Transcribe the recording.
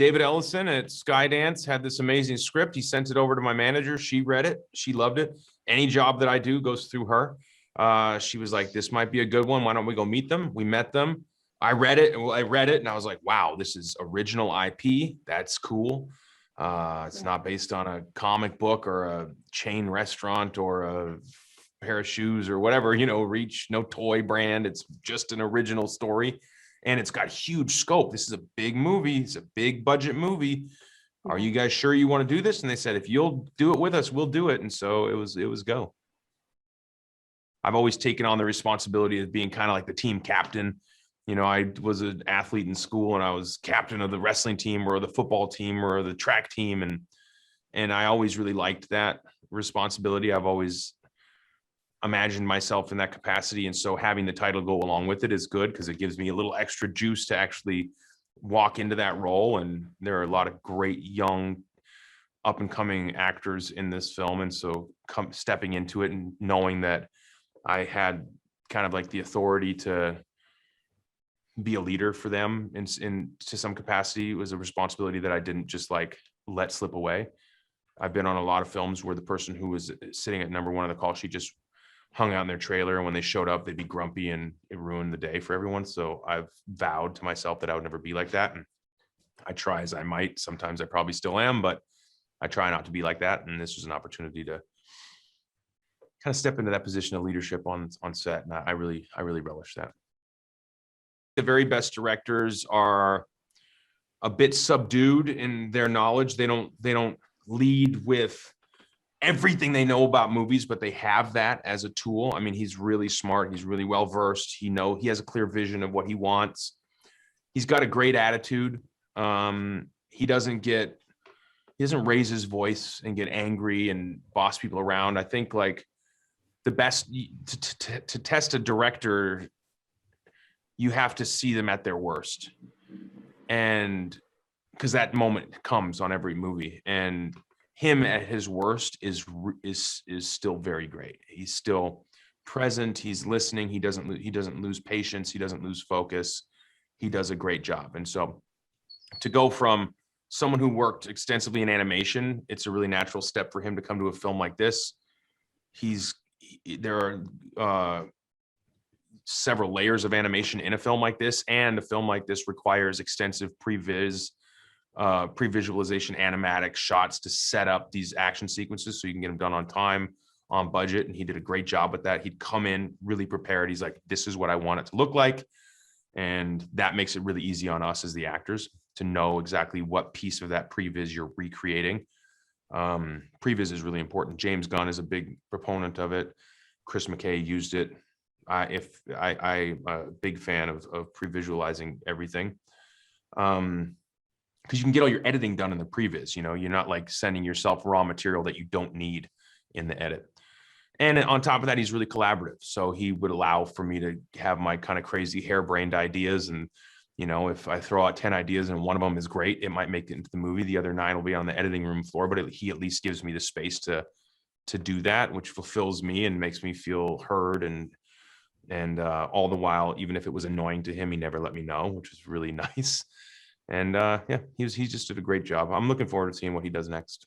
David Ellison at Skydance had this amazing script. He sent it over to my manager. She read it. She loved it. Any job that I do goes through her. She was like, this might be a good one. Why don't we go meet them? We met them. I read it and I was like, wow, this is original IP. That's cool. It's not based on a comic book or a chain restaurant or a pair of shoes or whatever, Reach, no toy brand. It's just an original story. And it's got huge scope. This is a big movie. It's a big budget movie. Are you guys sure you want to do this? And they said, if you'll do it with us, we'll do it. And so it was go. I've always taken on the responsibility of being kind of like the team captain. I was an athlete in school and I was captain of the wrestling team or the football team or the track team. And I always really liked that responsibility. I've always imagined myself in that capacity. And so having the title go along with it is good because it gives me a little extra juice to actually walk into that role. And there are a lot of great young up and coming actors in this film. And so stepping into it and knowing that I had kind of like the authority to be a leader for them in to some capacity was a responsibility that I didn't just like let slip away. I've been on a lot of films where the person who was sitting at number one on the call sheet just hung out in their trailer, and when they showed up, they'd be grumpy and it ruined the day for everyone. So I've vowed to myself that I would never be like that. And I try as I might. Sometimes I probably still am, but I try not to be like that. And this was an opportunity to kind of step into that position of leadership on set. And I really relish that. The very best directors are a bit subdued in their knowledge. They don't lead with everything they know about movies, but they have that as a tool. I mean, he's really smart. He's really well versed. He has a clear vision of what he wants. He's got a great attitude. He doesn't raise his voice and get angry and boss people around. I think like the best to test a director, you have to see them at their worst. And because that moment comes on every movie, and him at his worst is still very great. He's still present. He's listening. He doesn't lose patience. He doesn't lose focus. He does a great job. And so to go from someone who worked extensively in animation, it's a really natural step for him to come to a film like this. There are several layers of animation in a film like this, and a film like this requires extensive pre-visualization animatic shots to set up these action sequences so you can get them done on time, on budget. And he did a great job with that. He'd come in really prepared. He's like, this is what I want it to look like. And that makes it really easy on us as the actors to know exactly what piece of that previs you're recreating. Previs is really important. James Gunn is a big proponent of it. Chris McKay used it. I'm a big fan of pre-visualizing everything. Because you can get all your editing done in the previs. You're not like sending yourself raw material that you don't need in the edit. And on top of that, he's really collaborative. So he would allow for me to have my kind of crazy harebrained ideas. And, if I throw out 10 ideas and one of them is great, it might make it into the movie. The other 9 will be on the editing room floor, but he at least gives me the space to do that, which fulfills me and makes me feel heard. And all the while, even if it was annoying to him, he never let me know, which was really nice. And he just did a great job. I'm looking forward to seeing what he does next.